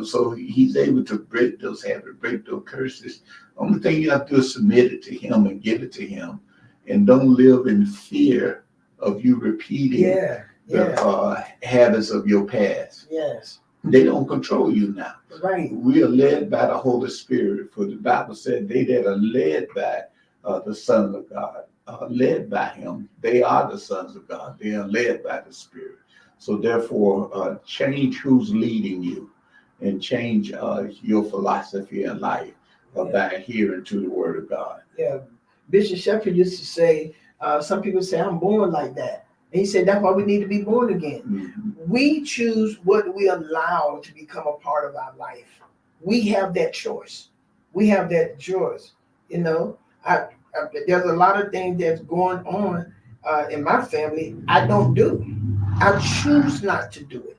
So he's able to break those habits, break those curses. Only thing you have to do is submit it to him and give it to him, and don't live in fear of you repeating the habits of your past. They don't control you now. We are led by the Holy Spirit, for the Bible said they that are led by the Son of God, led by him, they are the sons of God. They are led by the Spirit. So therefore, change who's leading you and change your philosophy in life by adhering to the Word of God.
Bishop Shepherd used to say, some people say, I'm born like that. And he said, that's why we need to be born again. We choose what we allow to become a part of our life. We have that choice. There's a lot of things that's going on in my family I don't do. I choose not to do it.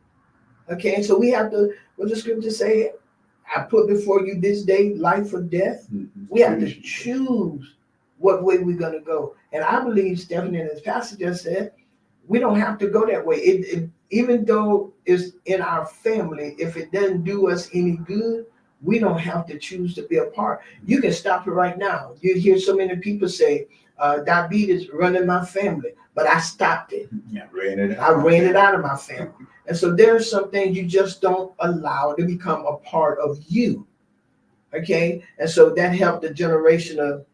Okay, so we have to, what the scripture say, I put before you this day life or death. We have to choose what way we're going to go. And I believe, Stephanie, and as Pastor just said, we don't have to go that way. Even though it's in our family, if it doesn't do us any good, We don't have to choose to be a part. You can stop it right now. You hear so many people say, diabetes running my family, but I stopped it.
Yeah, ran it out.
I ran it out of my family. And so there are some things you just don't allow to become a part of you. Okay, and so that helped the generation of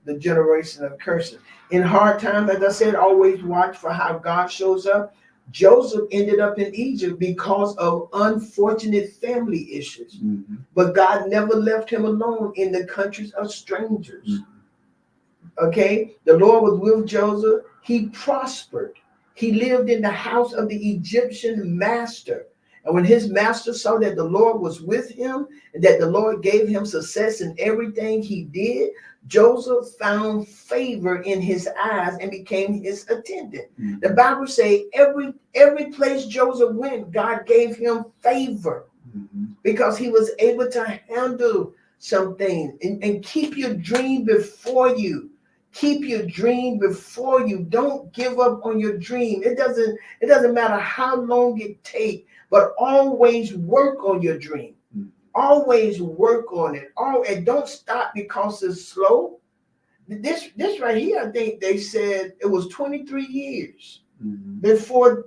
cursing. In hard times, as I said, always watch for how God shows up. Joseph ended up in Egypt because of unfortunate family issues, but God never left him alone in the countries of strangers. Okay, the Lord was with Joseph. He prospered. He lived in the house of the Egyptian master. And when his master saw that the Lord was with him and that the Lord gave him success in everything he did, Joseph found favor in his eyes and became his attendant. The Bible says every place Joseph went, God gave him favor because he was able to handle some things. And keep your dream before you. Keep your dream before you. Don't give up on your dream. It doesn't matter how long it takes, but always work on your dream. Always work on it. And don't stop because it's slow. This right here, I think they said it was 23 years before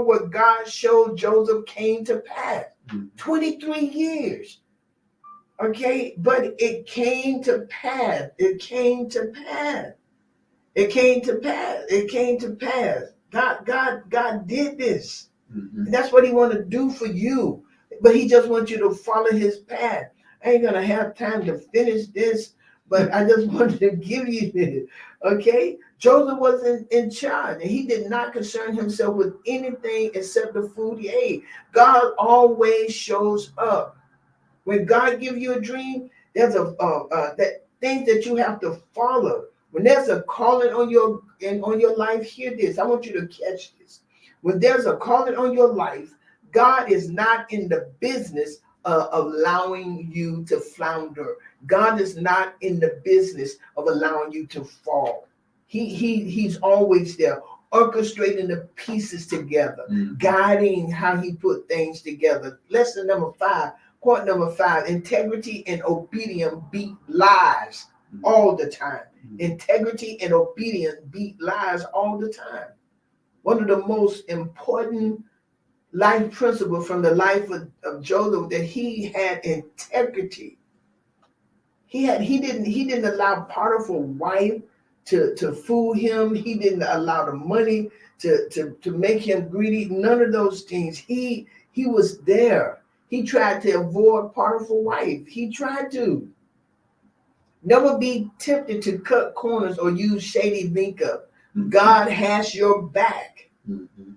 what God showed Joseph came to pass. 23 years. Okay, but it came to pass. It came to pass. It came to pass. It came to pass. God did this. And that's what he want to do for you. But he just wants you to follow his path. I ain't gonna have time to finish this, but I just wanted to give you this. Okay? Joseph was in charge, and he did not concern himself with anything except the food he ate. God always shows up. When God gives you a dream, there's that things that you have to follow. When there's a calling on your life, hear this. I want you to catch this. When there's a calling on your life, God is not in the business of allowing you to flounder. God is not in the business of allowing you to fall. He's always there, orchestrating the pieces together, guiding how he put things together. Lesson number 5. Point number 5, integrity and obedience beat lies all the time. Integrity and obedience beat lies all the time. One of the most important life principles from the life of Joseph, that he had integrity. He didn't allow Potiphar's wife to fool him. He didn't allow the money to make him greedy. None of those things. He was there. He tried to avoid Potiphar's wife. He tried to. Never be tempted to cut corners or use shady makeup. God has your back.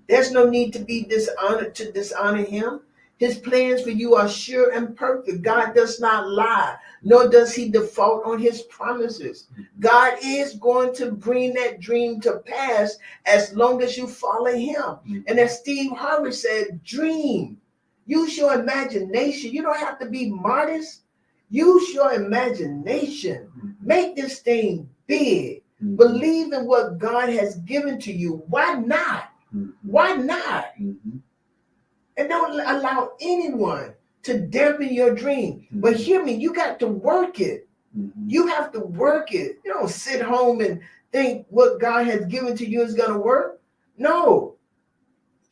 There's no need to be dishonored to dishonor him. His plans for you are sure and perfect. God does not lie, nor does he default on his promises. God is going to bring that dream to pass as long as you follow him. And as Steve Harvey said, dream. Use your imagination. You don't have to be modest. Use your imagination. Make this thing big. Believe in what God has given to you. Why not? Why not? And don't allow anyone to dampen your dream. But hear me, you got to work it. You have to work it. You don't sit home and think what God has given to you is going to work. No.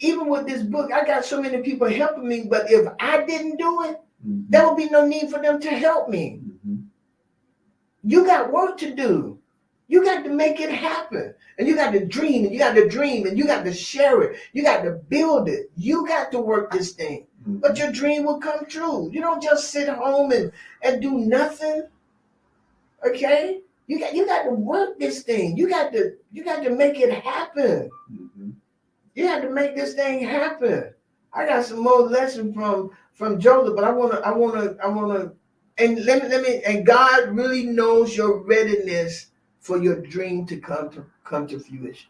Even with this book, I got so many people helping me, but if I didn't do it, there would be no need for them to help me. You got work to do. You got to make it happen. And you got to dream, and you got to dream, and you got to share it. You got to build it. You got to work this thing. But your dream will come true. You don't just sit home and do nothing. Okay? You got to work this thing. You got to make it happen. You have to make this thing happen. I got some more lessons from Joseph, but I wanna, and let me, and God really knows your readiness for your dream to come to fruition.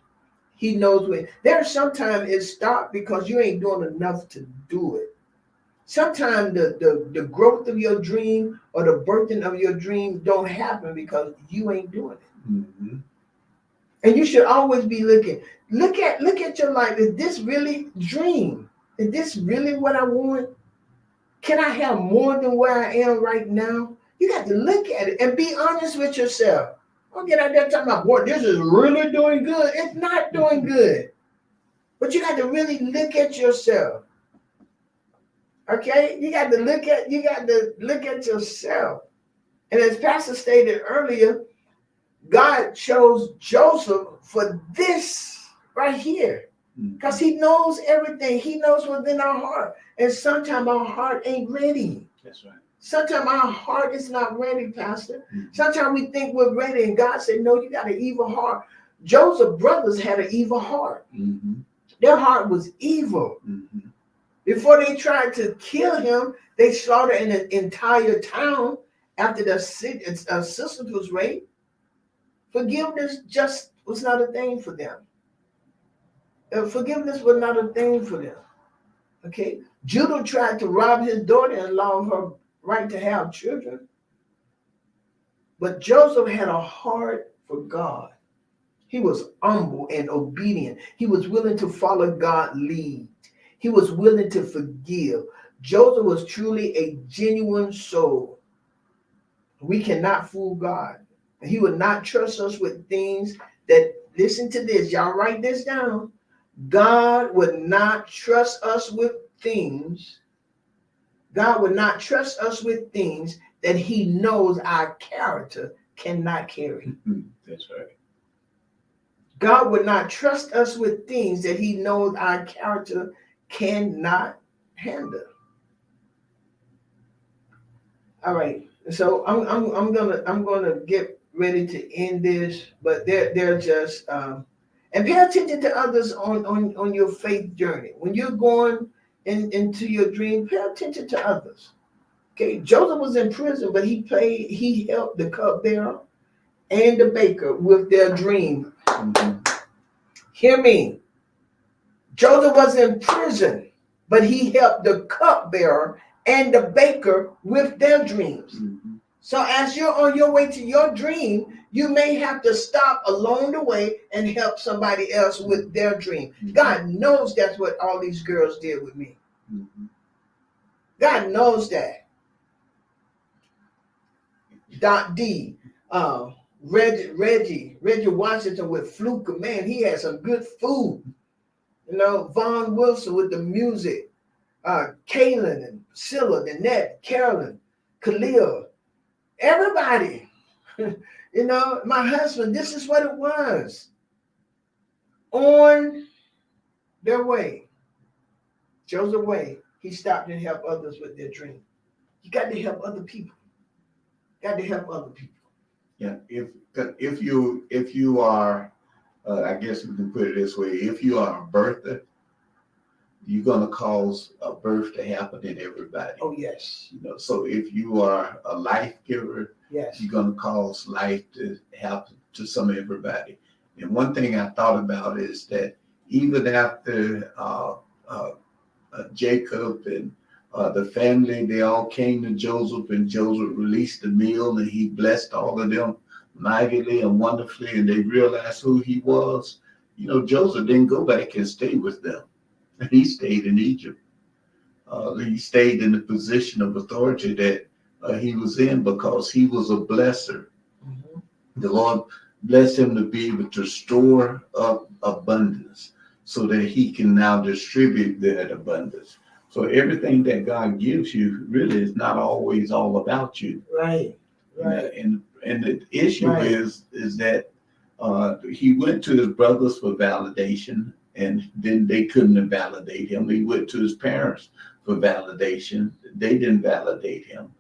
He knows when. There's sometimes it stopped because you ain't doing enough to do it. Sometimes the growth of your dream or the birthing of your dream don't happen because you ain't doing it. And you should always be looking. Look at your life. Is this really dream? Is this really what I want? Can I have more than where I am right now? You got to look at it and be honest with yourself. Don't get out there talking about, boy, this is really doing good. It's not doing good. But you got to really look at yourself. Okay? You got to look at yourself. And as Pastor stated earlier, God chose Joseph for this right here. Because he knows everything. He knows what's in our heart. And sometimes our heart ain't ready.
That's right.
Sometimes our heart is not ready, Pastor. Sometimes we think we're ready, and God said, no, you got an evil heart. Joseph's brothers had an evil heart. Their heart was evil. Before they tried to kill him, they slaughtered an entire town after their sister was raped. Forgiveness just was not a thing for them. Forgiveness was not a thing for them. Okay? Judah tried to rob his daughter-in-law of her right to have children. But Joseph had a heart for God. He was humble and obedient. He was willing to follow God's lead. He was willing to forgive. Joseph was truly a genuine soul. We cannot fool God. He would not trust us with things that, listen to this, y'all write this down. God would not trust us with things. God would not trust us with things that he knows our character cannot carry.
That's right.
God would not trust us with things that he knows our character cannot handle. All right. So I'm gonna get ready to end this, but they're just and pay attention to others on your faith journey. When you're going into your dream, pay attention to others. Okay, Joseph was in prison, but he helped the cupbearer and the baker with their dream. Hear me. Joseph was in prison, but he helped the cupbearer and the baker with their dreams. So as you're on your way to your dream, you may have to stop along the way and help somebody else with their dream. God knows that's what all these girls did with me. God knows that. Dot D, Reggie Washington with Fluke, man, he had some good food. You know, Vaughn Wilson with the music, Kaylin and Scylla, Nanette, Carolyn, Khalil, everybody. You know, my husband, this is what it was. On their way, Joseph Way, he stopped and helped others with their dream. You got to help other people. Got to help other people.
Yeah, if you are, I guess we can put it this way: if you are a birther, you're gonna cause a birth to happen in everybody.
Oh yes.
You know, so if you are a life giver,
yes,
you're gonna cause life to happen to some everybody. And one thing I thought about is that even after Jacob and the family, they all came to Joseph, and Joseph released the meal, and he blessed all of them mightily and wonderfully, and they realized who he was. You know, Joseph didn't go back and stay with them. He stayed in Egypt. He stayed in the position of authority that he was in because he was a blesser. The Lord blessed him to be able to store up abundance so that he can now distribute that abundance. So everything that God gives you really is not always all about you.
Right.
And the issue is that he went to his brothers for validation, and then they couldn't validate him. He went to his parents for validation. They didn't validate him.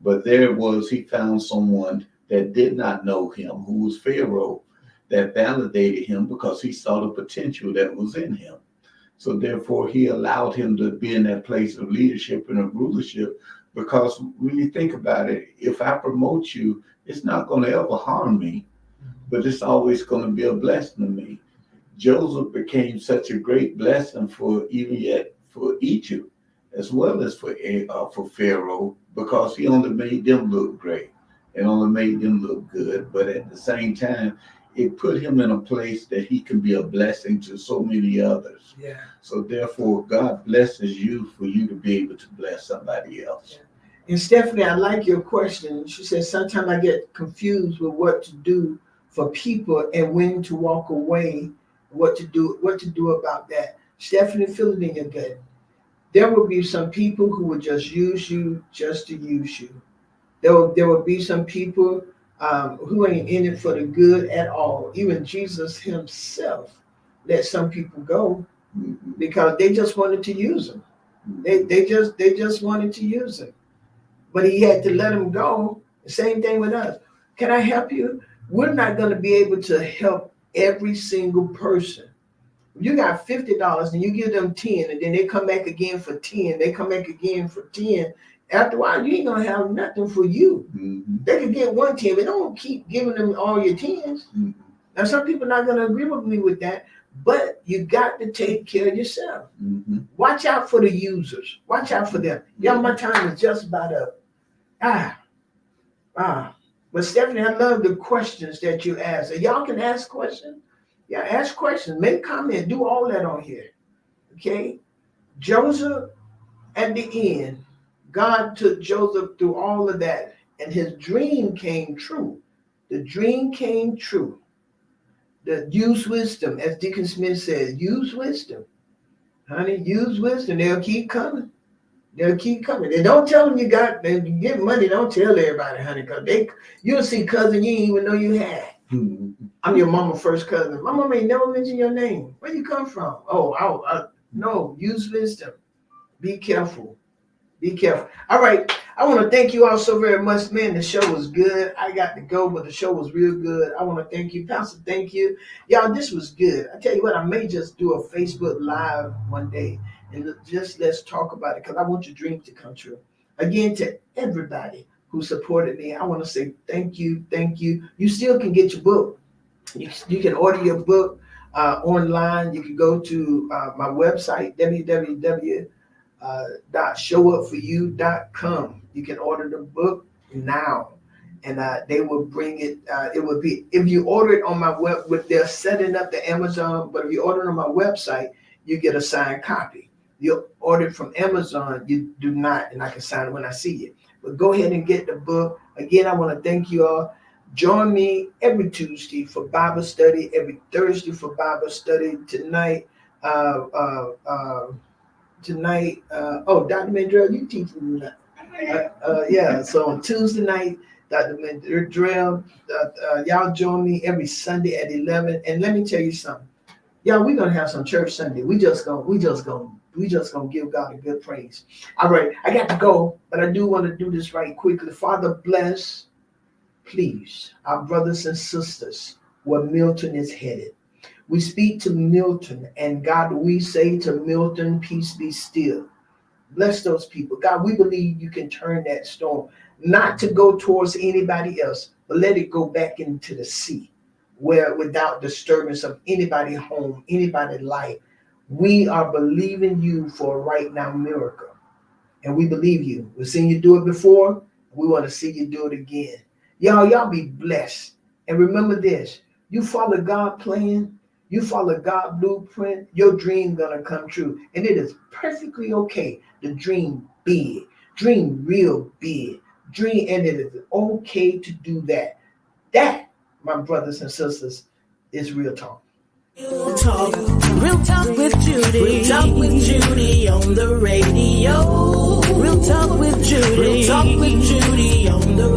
But there was, he found someone that did not know him, who was Pharaoh, that validated him because he saw the potential that was in him. So therefore, he allowed him to be in that place of leadership and of rulership, because when you think about it, if I promote you, it's not going to ever harm me, but it's always going to be a blessing to me. Joseph became such a great blessing for Egypt, as well as for Pharaoh, because he only made them look great and only made them look good. But at the same time, it put him in a place that he can be a blessing to so many others.
Yeah.
So therefore, God blesses you for you to be able to bless somebody else.
Yeah. And Stephanie, I like your question. She said, sometimes I get confused with what to do for people and when to walk away, what to do about that. Stephanie, feel it in your gut. There will be some people who will just use you just to use you. There will be some people who ain't in it for the good at all. Even Jesus himself let some people go because they just wanted to use him. They just wanted to use him. But he had to let them go. The same thing with us. Can I help you? We're not going to be able to help every single person. You got $50 and you give them 10 and then they come back again for 10. They come back again for 10. After a while, you ain't going to have nothing for you. They could get 1 10, but don't keep giving them all your 10s. Now, some people are not going to agree with me with that, but you got to take care of yourself. Watch out for the users. Watch out for them. Y'all, my time is just about up. But Stephanie, I love the questions that you ask. And y'all can ask questions. Yeah, ask questions. Make comment. Do all that on here. Okay? Joseph, at the end, God took Joseph through all of that, and his dream came true. The dream came true. Use wisdom, as Deacon Smith said, use wisdom. Honey, use wisdom. They'll keep coming. They'll keep coming. And don't tell them you get money. Don't tell everybody, honey, because you'll see cousin you didn't even know you had. I'm your mama's first cousin. My mama ain't never mentioned your name. Where you come from? No, use wisdom. Be careful. Be careful. All right. I want to thank you all so very much, man. The show was good. I got to go, but the show was real good. I want to thank you, Pastor. Thank you. Y'all, this was good. I tell you what, I may just do a Facebook Live one day and just let's talk about it because I want your dreams to come true. Again, to everybody who supported me, I want to say thank you. Thank you. You still can get your book. You can order your book online. You can go to my website, www.showupforyou.com. You can order the book now, and they will bring it. It will be, if you order it on my web, they're setting up the Amazon, but if you order it on my website, you get a signed copy. You order it from Amazon, you do not, and I can sign it when I see it. But go ahead and get the book. Again, I want to thank you all. Join me every Tuesday for Bible study, every Thursday for Bible study. Tonight, Dr. Mandrell, you teaching me that. So on Tuesday night, Dr. Mandrell, y'all join me every Sunday at 11. And let me tell you something. Y'all, we're gonna have some church Sunday. We just gonna give God a good praise. All right, I got to go, but I do want to do this right quickly. Father, bless, please, our brothers and sisters where Milton is headed. We speak to Milton, and God, we say to Milton, peace be still. Bless those people. God, we believe you can turn that storm, not to go towards anybody else, but let it go back into the sea, where without disturbance of anybody's home, anybody's life. We are believing you for a right now miracle. And we believe you. We've seen you do it before. We want to see you do it again. Y'all be blessed. And remember this, you follow God plan, you follow God blueprint, your dream gonna come true. And it is perfectly okay to dream big, dream real big, dream, and it is okay to do that. That, my brothers and sisters, is real talk.
Real talk with Judy. Real talk with Judy on the radio. Real talk with Judy. Real talk with Judy on the radio.